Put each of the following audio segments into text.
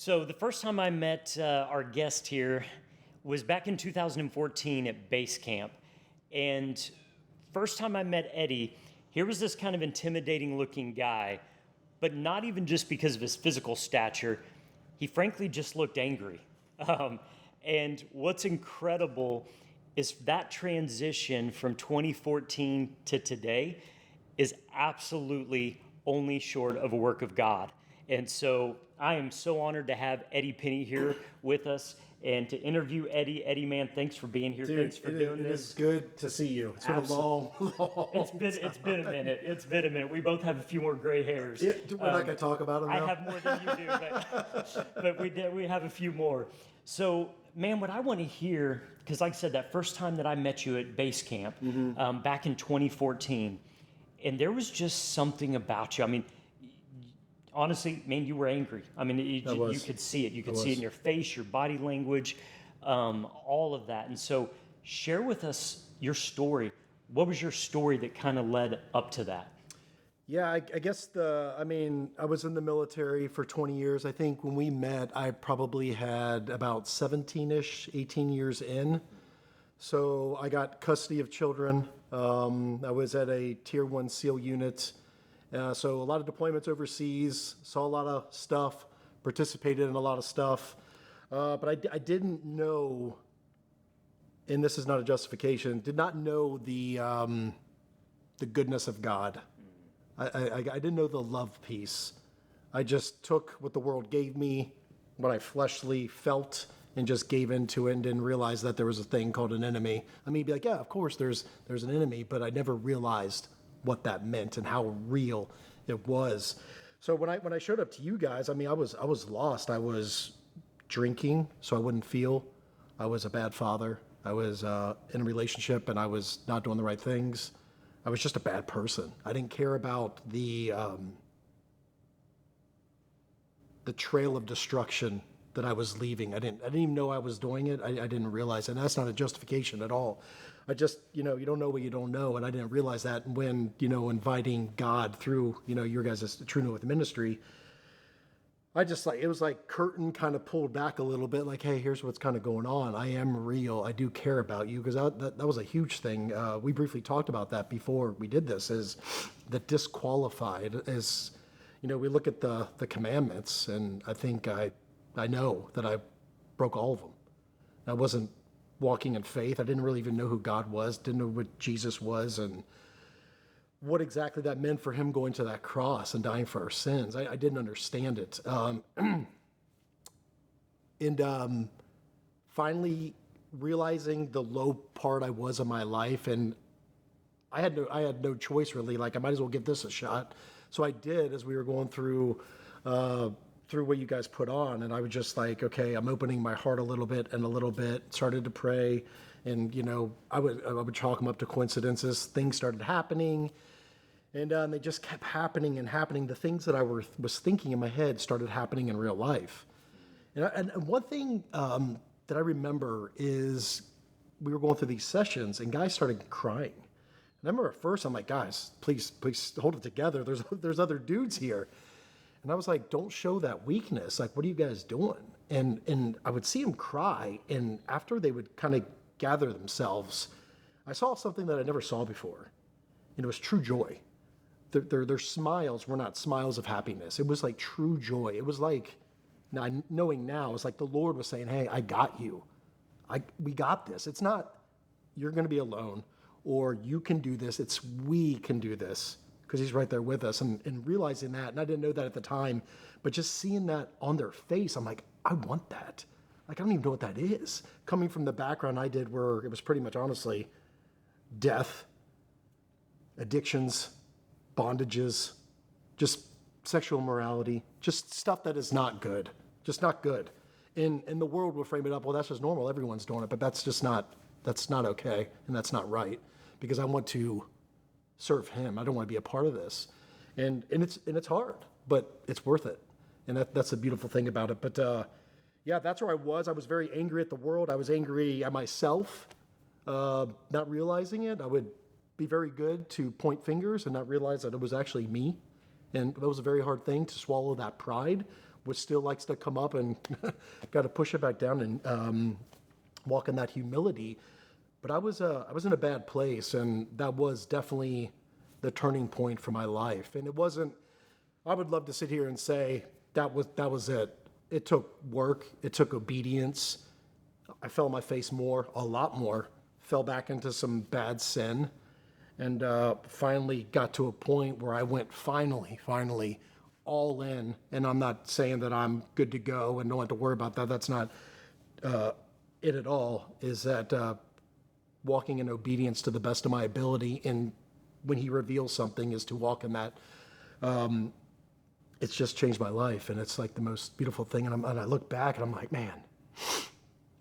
So the first time I met our guest here was back in 2014 at base camp. And first time I met Eddie, here was this kind of intimidating looking guy, but not even just because of his physical stature. He frankly just looked angry. And what's incredible is that transition from 2014 to today is absolutely only short of a work of God. And so I am so honored to have Eddie Penney here with us and to interview Eddie. Eddie, man, thanks for being here. Dude, thanks for doing this. It's good to see you. It's been a long It's been a minute. It's been a minute. We both have a few more gray hairs. Yeah, we're not going to talk about them now. I have more than you do, but we have a few more. So, man, what I want to hear, because like I said, that first time that I met you at base camp back in 2014, and there was just something about you. I mean, honestly, man, you were angry. I mean, you could see it. You could see it in your face, your body language, all of that. And so share with us your story. What was your story that kind of led up to that? Yeah, I guess I was in the military for 20 years. I think when we met, I probably had about 17-ish, 18 years in. So I got custody of children. I was at a Tier 1 SEAL unit. So a lot of deployments overseas, saw a lot of stuff, participated in a lot of stuff. But I didn't know, and this is not a justification, did not know the goodness of God. I didn't know the love piece. I just took what the world gave me, what I fleshly felt, and just gave into it and didn't realize that there was a thing called an enemy. I mean, be like, yeah, of course there's an enemy, but I never realized what that meant and how real it was. So when I showed up to you guys, I mean, I was lost. I was drinking so I wouldn't feel. I was a bad father. I was in a relationship and I was not doing the right things. I was just a bad person. I didn't care about the trail of destruction that I was leaving. I didn't even know I was doing it. I didn't realize it. And that's not a justification at all. I just, you don't know what you don't know. And I didn't realize that when, inviting God through, your guys' True North ministry, I just it was like curtain kind of pulled back a little bit, like, hey, here's what's kind of going on. I am real. I do care about you, because that was a huge thing. We briefly talked about that before we did this, is that disqualified is, we look at the commandments, and I think I know that I broke all of them. I wasn't walking in faith. I didn't really even know who God was, didn't know what Jesus was, and what exactly that meant for him going to that cross and dying for our sins. I didn't understand it. And finally realizing the low part I was in my life, and I had no choice really. Like, I might as well give this a shot. So I did, as we were going through what you guys put on, and I was just like, okay, I'm opening my heart a little bit, started to pray, and I would chalk them up to coincidences. Things started happening, and they just kept happening and happening. The things that I was thinking in my head started happening in real life. And one thing that I remember is we were going through these sessions, and guys started crying. And I remember at first, I'm like, guys, please hold it together. There's other dudes here. And I was like, don't show that weakness. Like, what are you guys doing? And I would see them cry. And after they would kind of gather themselves, I saw something that I never saw before. And it was true joy. Their smiles were not smiles of happiness. It was like true joy. It was like, knowing now, it's like the Lord was saying, hey, I got you. We got this. It's not, you're going to be alone, or you can do this. It's, we can do this, because he's right there with us, and realizing that. And I didn't know that at the time, but just seeing that on their face, I'm like, I want that. Like, I don't even know what that is. Coming from the background I did, where it was pretty much, honestly, death, addictions, bondages, just sexual immorality, just stuff that is not good, just not good. And the world will frame it up, well, that's just normal, everyone's doing it, but that's not okay, and that's not right, because I want to serve him. I don't want to be a part of this. And it's hard, but it's worth it. And that's the beautiful thing about it. But yeah, that's where I was. I was very angry at the world. I was angry at myself, not realizing it. I would be very good to point fingers and not realize that it was actually me. And that was a very hard thing to swallow, that pride, which still likes to come up and got to push it back down and walk in that humility. But I was in a bad place, and that was definitely the turning point for my life. And it wasn't. I would love to sit here and say that was it. It took work. It took obedience. I fell on my face a lot more. Fell back into some bad sin, and finally got to a point where I went finally all in. And I'm not saying that I'm good to go and don't have to worry about that. That's not it at all. Is that walking in obedience to the best of my ability, and when he reveals something, is to walk in that. It's just changed my life, and it's like the most beautiful thing. And I look back and I'm like, man,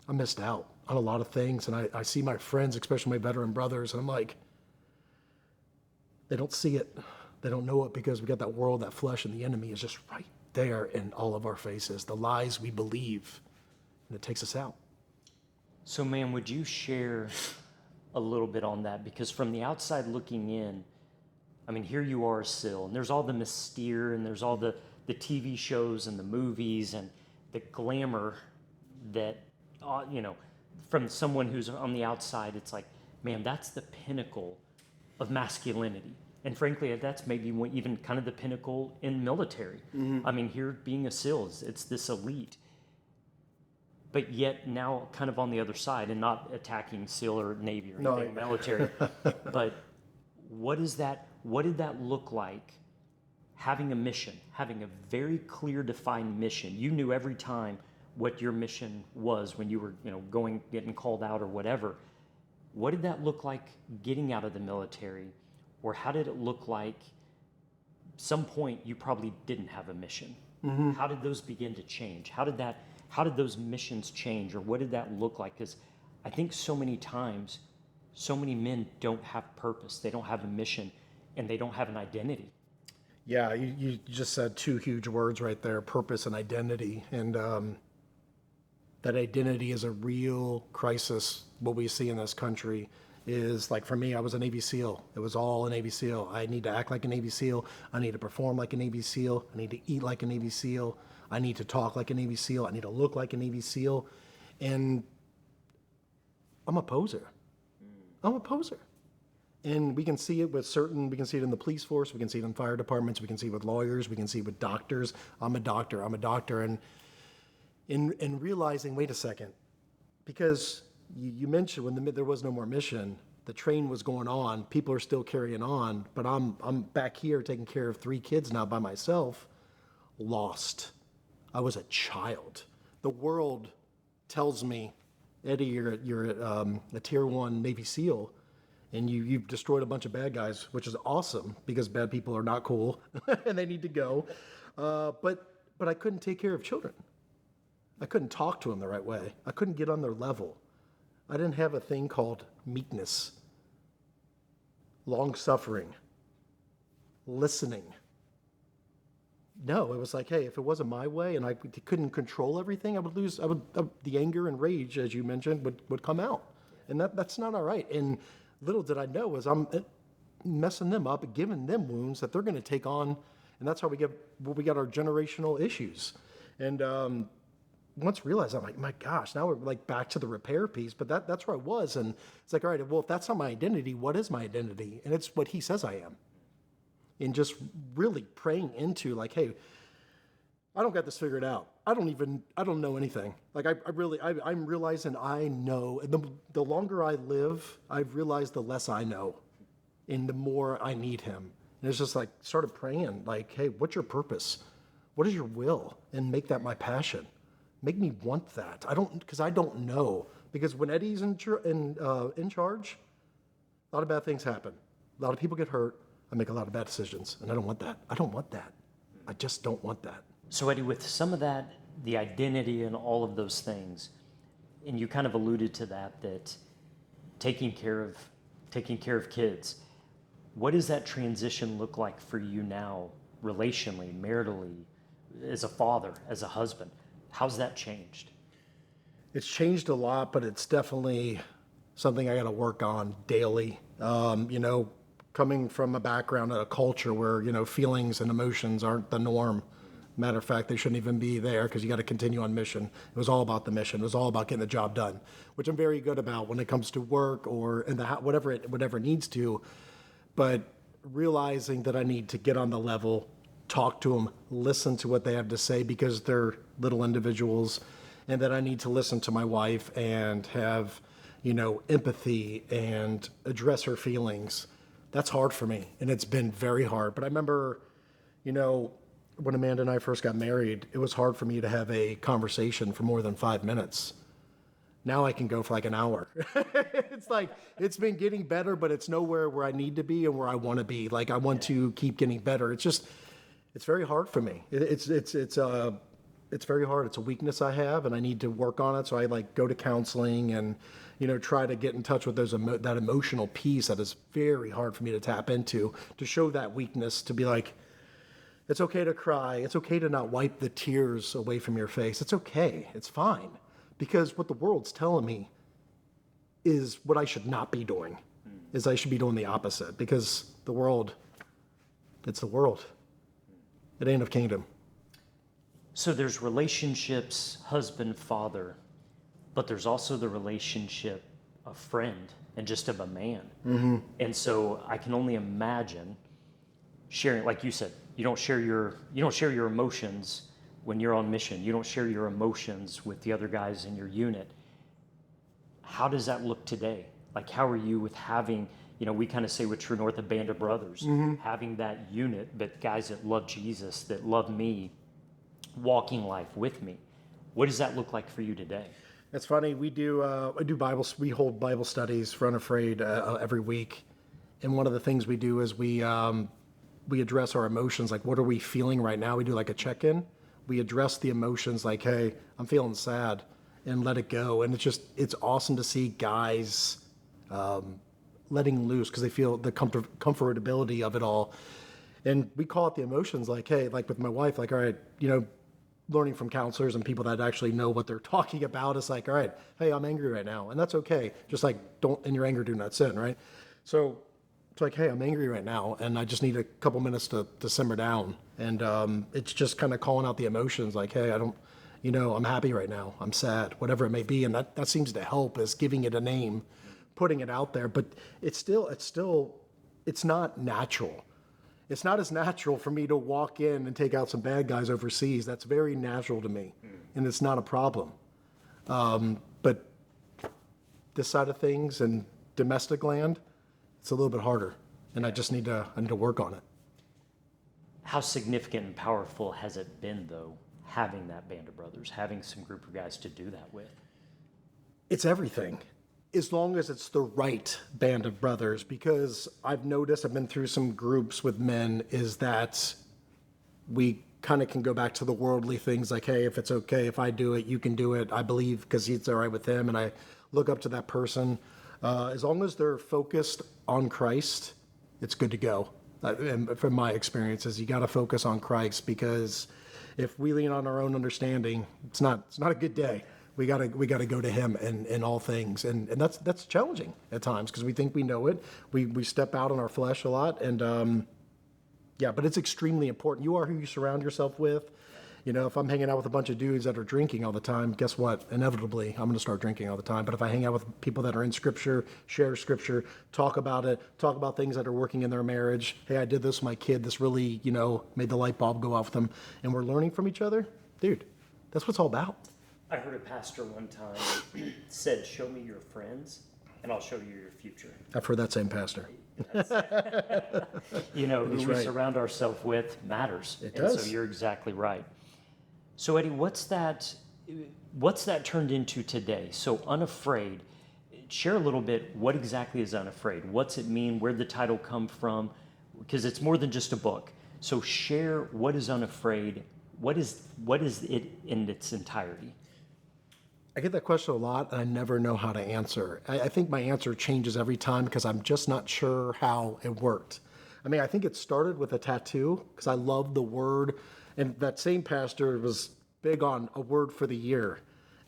I missed out on a lot of things. And I see my friends, especially my veteran brothers, and I'm like, they don't see it. They don't know it, because we got that world, that flesh, and the enemy is just right there in all of our faces. The lies we believe, and it takes us out. So, man, would you share a little bit on that? Because from the outside looking in, I mean, here you are still, and there's all the mystere, and there's all the TV shows and the movies and the glamour that, from someone who's on the outside, it's like, man, that's the pinnacle of masculinity. And frankly, that's maybe even kind of the pinnacle in military. Mm-hmm. I mean, here being a SEAL, it's this elite. But yet now kind of on the other side, and not attacking SEAL or Navy or anything military, but what did that look like, having a mission, having a very clear defined mission? You knew every time what your mission was when you were, getting called out or whatever. What did that look like getting out of the military? Or how did it look like some point you probably didn't have a mission? Mm-hmm. How did those begin to change? How did those missions change, or what did that look like? Because I think so many times, so many men don't have purpose. They don't have a mission, and they don't have an identity. Yeah, you just said two huge words right there, purpose and identity. And that identity is a real crisis. What we see in this country is, like, for me, I was a Navy SEAL. It was all a Navy SEAL. I need to act like a Navy SEAL. I need to perform like a Navy SEAL. I need to eat like a Navy SEAL. I need to talk like a Navy SEAL. I need to look like a Navy SEAL. And I'm a poser. And we can see it we can see it in the police force. We can see it in fire departments. We can see it with lawyers. We can see it with doctors. I'm a doctor. And in realizing, wait a second, because you mentioned when there was no more mission, the train was going on, people are still carrying on, but I'm back here taking care of 3 kids now by myself, lost. I was a child. The world tells me, Eddie, you're a Tier 1 Navy SEAL, and you've destroyed a bunch of bad guys, which is awesome, because bad people are not cool, and they need to go. But I couldn't take care of children. I couldn't talk to them the right way. I couldn't get on their level. I didn't have a thing called meekness, long-suffering, listening. No, it was like, hey, if it wasn't my way and I couldn't control everything, the anger and rage, as you mentioned, would come out. And that's not all right. And little did I know is I'm messing them up, giving them wounds that they're going to take on. And that's how we got our generational issues. And once realized, I'm like, my gosh, now we're like back to the repair piece, but that's where I was. And it's like, all right, well, if that's not my identity, what is my identity? And it's what he says I am. And just really praying into, like, hey, I don't got this figured out. I don't know anything. Like, I'm realizing I know. And the longer I live, I've realized the less I know and the more I need him. And it's just like, started praying, like, hey, what's your purpose? What is your will? And make that my passion. Make me want that. Because I don't know. Because when Eddie's in charge, a lot of bad things happen. A lot of people get hurt. I make a lot of bad decisions, and I don't want that. I just don't want that. So, Eddie, with some of that, the identity and all of those things, and you kind of alluded to that taking care of kids, what does that transition look like for you now, relationally, maritally, as a father, as a husband? How's that changed? It's changed a lot, but it's definitely something I got to work on daily. Coming from a background, a culture where, feelings and emotions aren't the norm. Matter of fact, they shouldn't even be there because you got to continue on mission. It was all about the mission. It was all about getting the job done, which I'm very good about when it comes to work or in the whatever it needs to. But realizing that I need to get on the level, talk to them, listen to what they have to say because they're little individuals, and that I need to listen to my wife and have, empathy and address her feelings. That's hard for me, and it's been very hard. But I remember, when Amanda and I first got married, it was hard for me to have a conversation for more than 5 minutes. Now I can go for like an hour. It's like, it's been getting better, but it's nowhere where I need to be and where I want to be. Like, I want to keep getting better. It's very hard for me. It's very hard. It's a weakness I have, and I need to work on it. So I go to counseling and, try to get in touch with that emotional piece that is very hard for me to tap into, to show that weakness, to be like, it's okay to cry. It's okay to not wipe the tears away from your face. It's okay. It's fine. Because what the world's telling me is what I should not be doing, is I should be doing the opposite. Because the world, it's the world. It ain't of kingdom. So there's relationships, husband, father, but there's also the relationship of friend and just of a man. Mm-hmm. And so I can only imagine sharing, like you said, you don't share your emotions when you're on mission. You don't share your emotions with the other guys in your unit. How does that look today? Like, how are you with having, we kind of say with True North, a band of brothers, having that unit, but guys that love Jesus, that love me, walking life with me. What does that look like for you today? It's funny. We hold Bible studies for Unafraid every week. And one of the things we do is we address our emotions. Like, what are we feeling right now? We do like a check-in. We address the emotions like, hey, I'm feeling sad, and let it go. And it's awesome to see guys letting loose because they feel the comfortability of it all. And we call it the emotions, like, hey, like with my wife, like, all right, learning from counselors and people that actually know what they're talking about. It's like, all right, hey, I'm angry right now. And that's okay. Just like, don't, in your anger, do not sin, right? So it's like, hey, I'm angry right now, and I just need a couple minutes to simmer down. And it's just kind of calling out the emotions, like, hey, I'm happy right now. I'm sad, whatever it may be. And that seems to help, is giving it a name, putting it out there. But it's not natural. It's not as natural for me to walk in and take out some bad guys overseas. That's very natural to me, and it's not a problem. But this side of things and domestic land, it's a little bit harder, and I just need to work on it. How significant and powerful has it been, though, having that band of brothers, having some group of guys to do that with? It's everything. As long as it's the right band of brothers, because I've noticed, I've been through some groups with men, is that we kind of can go back to the worldly things like, hey, if it's okay, if I do it, you can do it. I believe because it's all right with him, and I look up to that person. As long as they're focused on Christ, it's good to go. And from my experiences, you got to focus on Christ, because if we lean on our own understanding, it's not a good day. We gotta go to Him in all things, and that's challenging at times because we think we know it. We step out on our flesh a lot, and but it's extremely important. You are who you surround yourself with. If I'm hanging out with a bunch of dudes that are drinking all the time, guess what? Inevitably, I'm going to start drinking all the time. But if I hang out with people that are in Scripture, share Scripture, talk about it, talk about things that are working in their marriage. Hey, I did this with my kid. This really, made the light bulb go off with them, and we're learning from each other. Dude, that's what it's all about. I heard a pastor one time said, "Show me your friends, and I'll show you your future." I've heard that same pastor. Who we surround ourselves with matters. It does. And so you're exactly right. So Eddie, what's that turned into today? So Unafraid, share a little bit, what exactly is Unafraid? What's it mean? Where'd the title come from? Because it's more than just a book. So share, what is Unafraid? What is it in its entirety? I get that question a lot, and I never know how to answer. I think my answer changes every time because I'm just not sure how it worked. I mean, I think it started with a tattoo because I love the word, and that same pastor was big on a word for the year.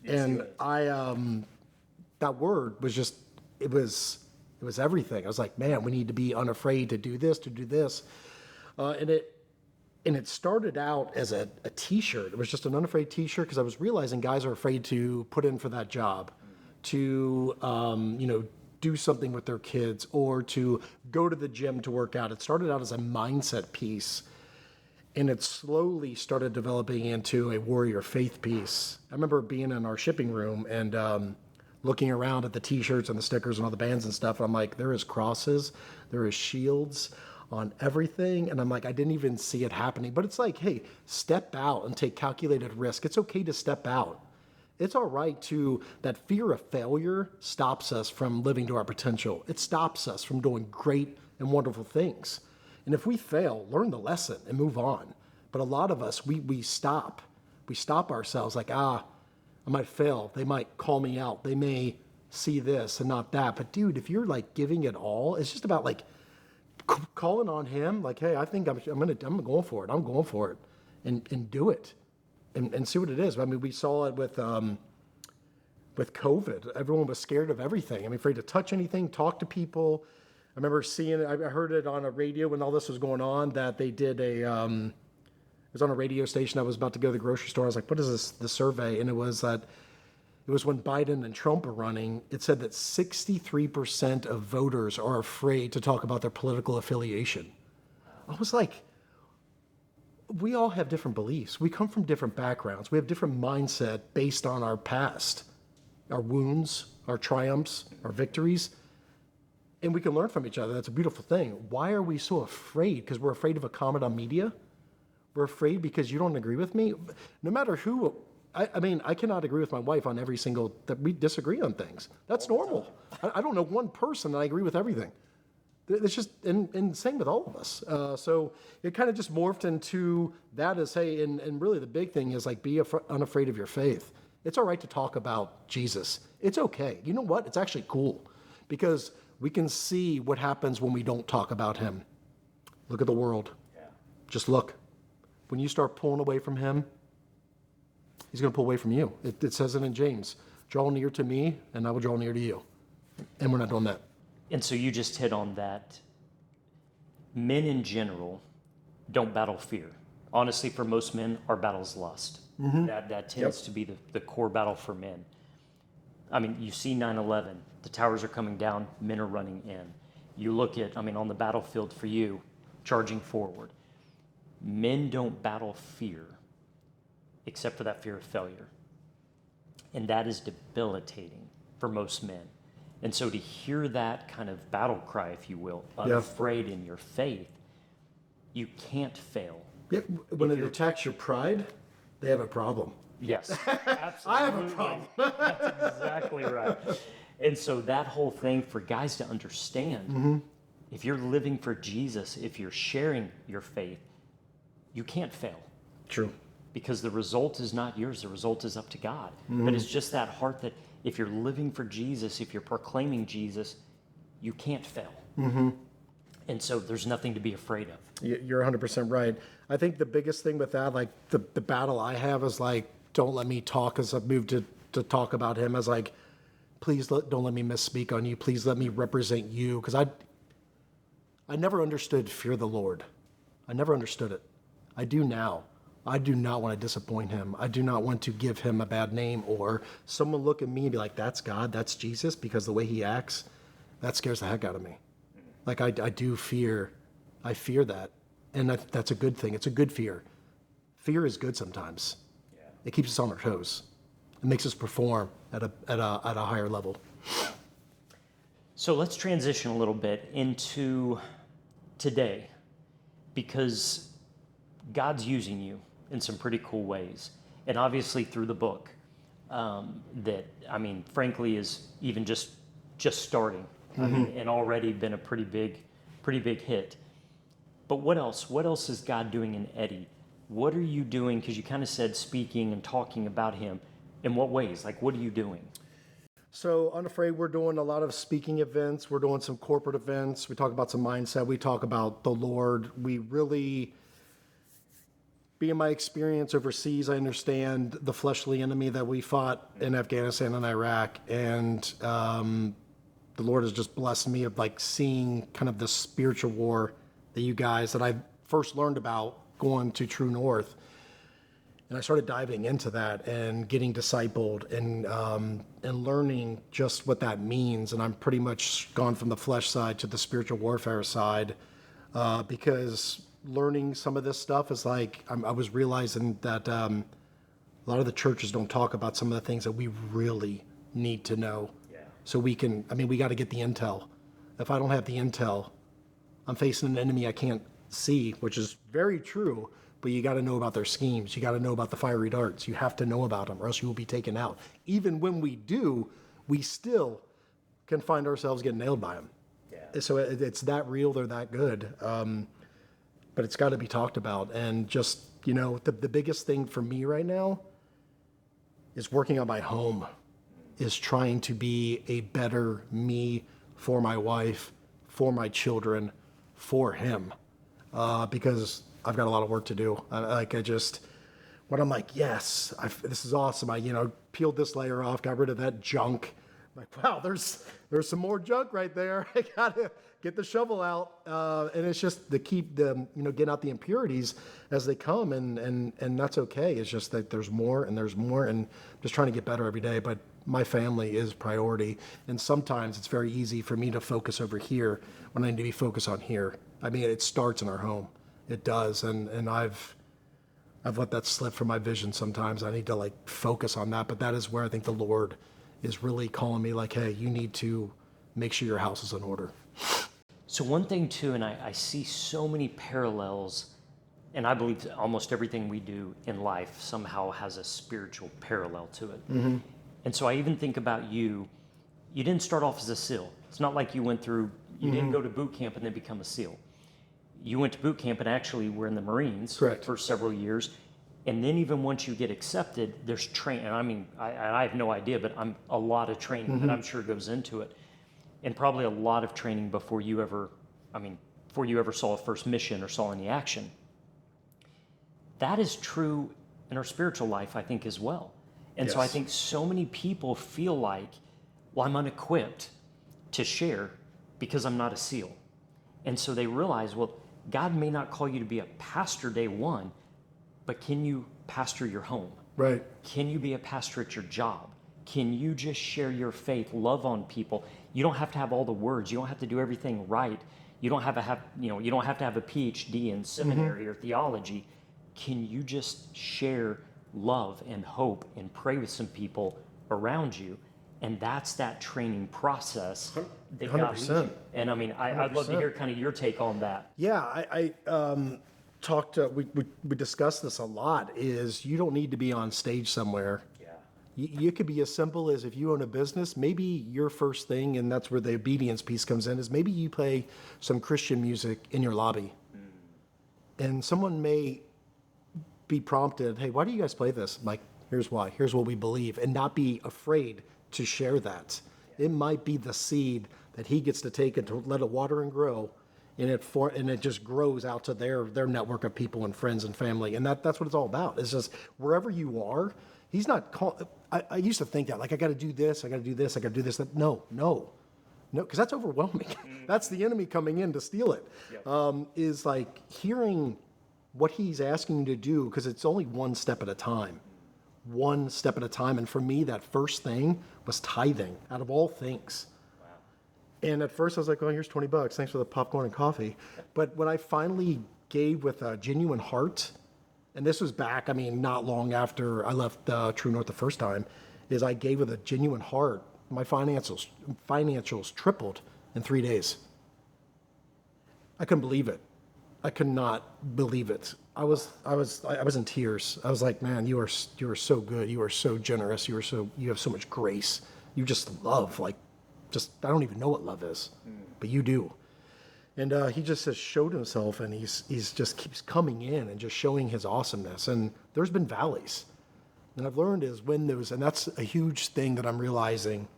Yes, and that word was just, it was everything. I was like, man, we need to be unafraid to do this, and And it started out as a t-shirt. It was just an Unafraid t-shirt because I was realizing guys are afraid to put in for that job, to, do something with their kids or to go to the gym to work out. It started out as a mindset piece, and it slowly started developing into a warrior faith piece. I remember being in our shipping room and looking around at the t-shirts and the stickers and all the bands and stuff. And I'm like, there is crosses, there is shields on everything. And I'm like, I didn't even see it happening. But it's like, hey, step out and take calculated risk. It's okay to step out. It's all right that fear of failure stops us from living to our potential. It stops us from doing great and wonderful things. And if we fail, learn the lesson and move on. But a lot of us, we stop. We stop ourselves like, I might fail. They might call me out. They may see this and not that. But dude, if you're like giving it all, it's just about like calling on him. Like, hey, I think I'm going for it. I'm going for it, and do it. And see what it is. I mean, we saw it with COVID. Everyone was scared of everything. I mean, afraid to touch anything, talk to people. I remember seeing it. I heard it on a radio when all this was going on, that they did it was on a radio station. I was about to go to the grocery store. I was like, what is this, the survey? And it was when Biden and Trump were running, it said that 63% of voters are afraid to talk about their political affiliation. I was like, we all have different beliefs. We come from different backgrounds. We have different mindset based on our past, our wounds, our triumphs, our victories, and we can learn from each other. That's a beautiful thing. Why are we so afraid? Because we're afraid of a comment on media? We're afraid because you don't agree with me? No matter who, I mean, I cannot agree with my wife on every single, that we disagree on things. That's normal. I don't know one person that I agree with everything. It's just, and same with all of us. So it kind of just morphed into that as, hey, and really the big thing is like, be unafraid of your faith. It's all right to talk about Jesus. It's okay. You know what? It's actually cool because we can see what happens when we don't talk about him. Look at the world. Yeah. Just look. When you start pulling away from him, he's going to pull away from you. It says it in James. Draw near to me and I will draw near to you. And we're not doing that. And so you just hit on that. Men in general don't battle fear. Honestly, for most men, our battle is lust. Mm-hmm. That tends to be the core battle for men. I mean, you see 9/11, the towers are coming down, men are running in. You look at, on the battlefield for you, charging forward. Men don't battle fear except for that fear of failure. And that is debilitating for most men. And so to hear that kind of battle cry, if you will, unafraid in your faith, you can't fail. Yeah, when it attacks your pride, they have a problem. Yes, absolutely. I have a problem. That's exactly right. And so that whole thing for guys to understand, if you're living for Jesus, if you're sharing your faith, you can't fail. True. Because the result is not yours. The result is up to God. But it's just that heart that if you're living for Jesus, if you're proclaiming Jesus, you can't fail. And so there's nothing to be afraid of. You're 100% right. I think the biggest thing with that, like the battle I have is like, don't let me talk as I've moved to talk about him as like, please don't let me misspeak on you. Please let me represent you. Because I never understood fear the Lord. I never understood it. I do now. I do not want to disappoint him. I do not want to give him a bad name or someone look at me and be like, that's God, that's Jesus, because the way he acts, that scares the heck out of me. Like I fear that. And that's a good thing. It's a good fear. Fear is good sometimes. Yeah. It keeps us on our toes. It makes us perform at a higher level. So let's transition a little bit into today, because God's using you in some pretty cool ways. And obviously through the book, that, frankly, is even just starting. And already been a pretty big hit. But what else? What else is God doing in Eddie? What are you doing? Because you kind of said speaking and talking about him. In what ways? Like, what are you doing? So Unafraid, we're doing a lot of speaking events. We're doing some corporate events. We talk about some mindset. We talk about the Lord. We really, being my experience overseas, I understand the fleshly enemy that we fought in Afghanistan and Iraq. And the Lord has just blessed me of like seeing kind of the spiritual war that I first learned about going to True North. And I started diving into that and getting discipled and learning just what that means. And I'm pretty much gone from the flesh side to the spiritual warfare side because learning some of this stuff is like I was realizing that a lot of the churches don't talk about some of the things that we really need to know. Yeah. So we got to get the intel. If I don't have the intel, I'm facing an enemy I can't see, which is very true. But you got to know about their schemes. You got to know about the fiery darts. You have to know about them, or else you will be taken out. Even when we do, we still can find ourselves getting nailed by them. Yeah. So it's that real. They're that good. But it's got to be talked about. And just, the biggest thing for me right now is working on my home, is trying to be a better me for my wife, for my children, for him. Because I've got a lot of work to do. When I'm like, yes, this is awesome. I peeled this layer off, got rid of that junk. I'm like, wow, there's some more junk right there. I gotta get the shovel out. And it's just to keep them, getting out the impurities as they come, and that's okay. It's just that there's more and just trying to get better every day. But my family is priority. And sometimes it's very easy for me to focus over here when I need to be focused on here. It starts in our home. It does, and I've let that slip from my vision sometimes. I need to focus on that, but that is where I think the Lord is really calling me, hey, you need to make sure your house is in order. So one thing too, and I see so many parallels, and I believe almost everything we do in life somehow has a spiritual parallel to it. Mm-hmm. And so I even think about you didn't start off as a SEAL. It's not like you didn't go to boot camp and then become a SEAL. You went to boot camp and actually were in the Marines. Correct. For several years. And then even once you get accepted, there's training. I have no idea, but a lot of training that I'm sure goes into it. And probably a lot of training before you ever saw a first mission or saw any action. That is true in our spiritual life, I think, as well. And so I think so many people feel like, well, I'm unequipped to share because I'm not a SEAL. And so they realize, well, God may not call you to be a pastor day one, but can you pastor your home? Right. Can you be a pastor at your job? Can you just share your faith, love on people? You don't have to have all the words. You don't have to do everything right. You don't have to have a PhD in seminary or theology. Can you just share love and hope and pray with some people around you? And that's that training process that 100%. God leads you. And I'd love to hear kind of your take on that. Yeah, I we discussed this a lot, is you don't need to be on stage somewhere. Yeah. You could be as simple as, if you own a business, maybe your first thing, and that's where the obedience piece comes in, is maybe you play some Christian music in your lobby. And someone may be prompted, hey, why do you guys play this? I'm like, here's why. Here's what we believe. And not be afraid to share that. It might be the seed that he gets to take and to let it water and grow, and it just grows out to their network of people and friends and family. And that's what it's all about. It's just wherever you are, he's not called. I used to think that, I got to do this, I got to do this, I got to do this. No, because that's overwhelming. That's the enemy coming in to steal it. Yep. Is hearing what he's asking you to do, because it's only one step at a time. One step at a time. And for me, that first thing was tithing, out of all things. Wow. And at first I was like, oh, here's $20. Thanks for the popcorn and coffee. But when I finally gave with a genuine heart, and this was back, not long after I left True North the first time, is I gave with a genuine heart. My financials tripled in 3 days. I couldn't believe it. I could not believe it. I was in tears. I was like, man, you are so good. You are so generous. You have so much grace. You just love, I don't even know what love is, but you do. And he just has showed himself, and he's just keeps coming in and just showing his awesomeness. And there's been valleys. And I've learned is when those, and that's a huge thing that I'm realizing,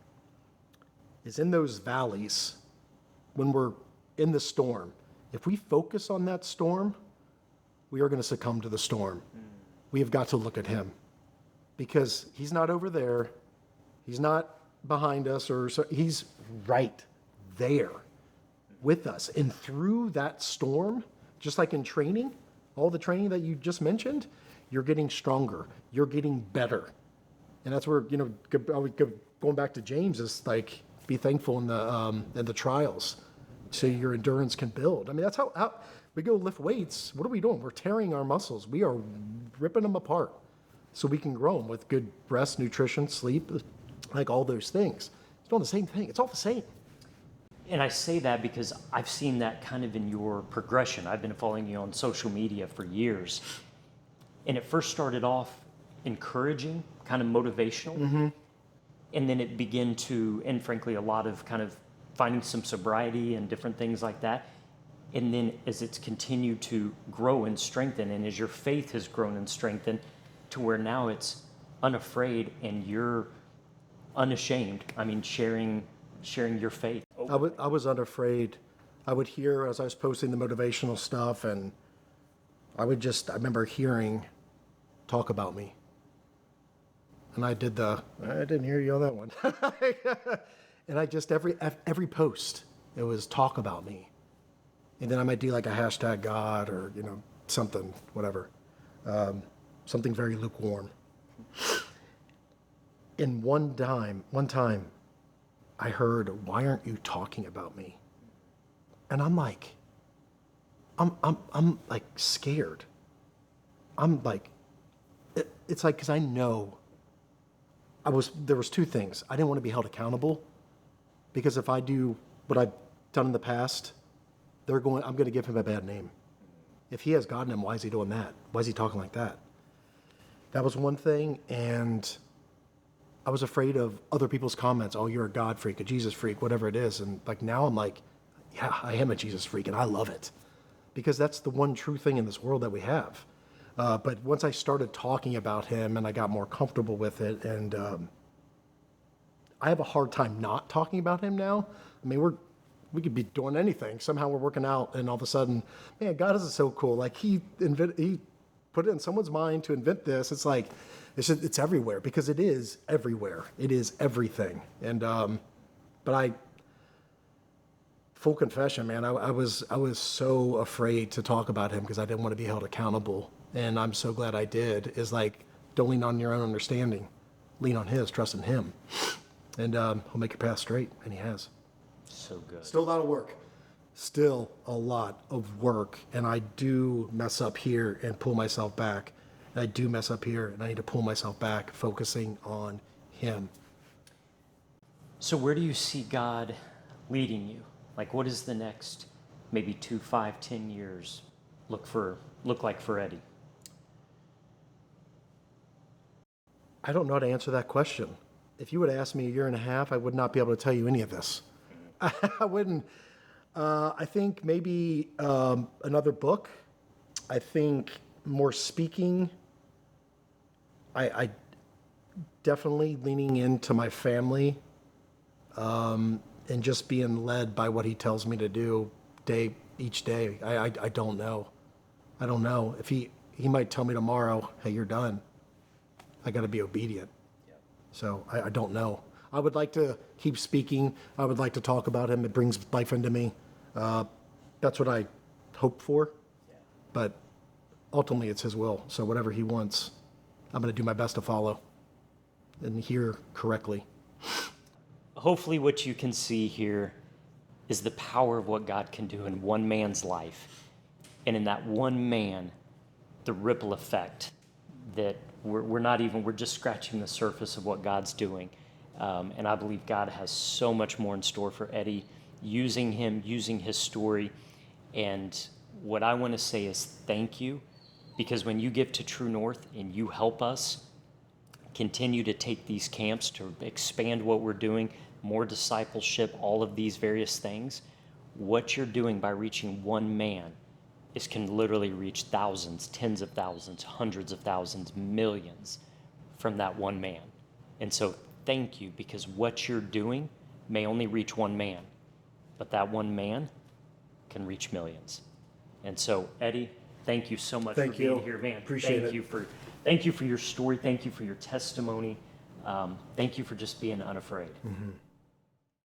is in those valleys, when we're in the storm, if we focus on that storm, we are going to succumb to the storm. We have got to look at him, because he's not over there. He's not behind us, he's right there with us. And through that storm, just like in training, all the training that you just mentioned, you're getting stronger. You're getting better. And that's where, going back to James, is like, be thankful in the trials so your endurance can build. I mean, that's how we go lift weights. What are we doing? We're tearing our muscles. We are ripping them apart so we can grow them with good rest, nutrition, sleep, like all those things. It's doing the same thing. It's all the same. And I say that because I've seen that kind of in your progression. I've been following you on social media for years. And it first started off encouraging, kind of motivational. And then it began to, and frankly, a lot of kind of finding some sobriety and different things like that. And then as it's continued to grow and strengthen, and as your faith has grown and strengthened to where now it's unafraid and you're unashamed. I mean, sharing your faith. I was unafraid. I would hear as I was posting the motivational stuff, and I remember hearing, talk about me. And I didn't hear you on that one. And I just, every post, it was talk about me. And then I might do like a hashtag God or, something, whatever. Something very lukewarm. And one time, I heard, why aren't you talking about me? And I'm like, I'm like scared. I'm like, it's like, because I know there was two things. I didn't want to be held accountable, because if I do what I've done in the past, I'm going to give him a bad name. If he has God in him, why is he doing that? Why is he talking like that? That was one thing. And I was afraid of other people's comments. Oh, you're a God freak, a Jesus freak, whatever it is. And like now I'm like, yeah, I am a Jesus freak and I love it, because that's the one true thing in this world that we have. But once I started talking about him and I got more comfortable with it, and I have a hard time not talking about him now. I mean, we could be doing anything. Somehow we're working out, and all of a sudden, man, God is so cool. Like he put it in someone's mind to invent this. It's like, it's everywhere, because it is everywhere. It is everything. And, but full confession, man, I was so afraid to talk about him because I didn't want to be held accountable. And I'm so glad I did. Is like, don't lean on your own understanding. Lean on his, trust in him. And he'll make your path straight, and he has. So good. Still a lot of work. Still a lot of work. And I do mess up here and pull myself back. And I do mess up here, and I need to pull myself back, focusing on him. So where do you see God leading you? Like, what is the next maybe 2, 5, 10 years look like for Eddie? I don't know how to answer that question. If you would ask me a year and a half, I would not be able to tell you any of this. I wouldn't. I think maybe another book. I think more speaking. I definitely leaning into my family, and just being led by what he tells me to do each day. I don't know. I don't know. If he might tell me tomorrow, hey, you're done. I got to be obedient. Yep. So I don't know. I would like to keep speaking. I would like to talk about him. It brings life into me. That's what I hope for. Yeah. But ultimately, it's his will. So whatever he wants, I'm going to do my best to follow and hear correctly. Hopefully what you can see here is the power of what God can do in one man's life. And in that one man, the ripple effect that we're just scratching the surface of what God's doing. And I believe God has so much more in store for Eddie, using him, using his story. And what I want to say is thank you, because when you give to True North and you help us continue to take these camps to expand what we're doing, more discipleship, all of these various things, what you're doing by reaching one man can literally reach thousands, tens of thousands, hundreds of thousands, millions from that one man. And so thank you, because what you're doing may only reach one man, but that one man can reach millions. And so, Eddie, thank you so much for being here, man. Appreciate it. Thank you for your story. Thank you for your testimony. Thank you for just being unafraid. Mm-hmm.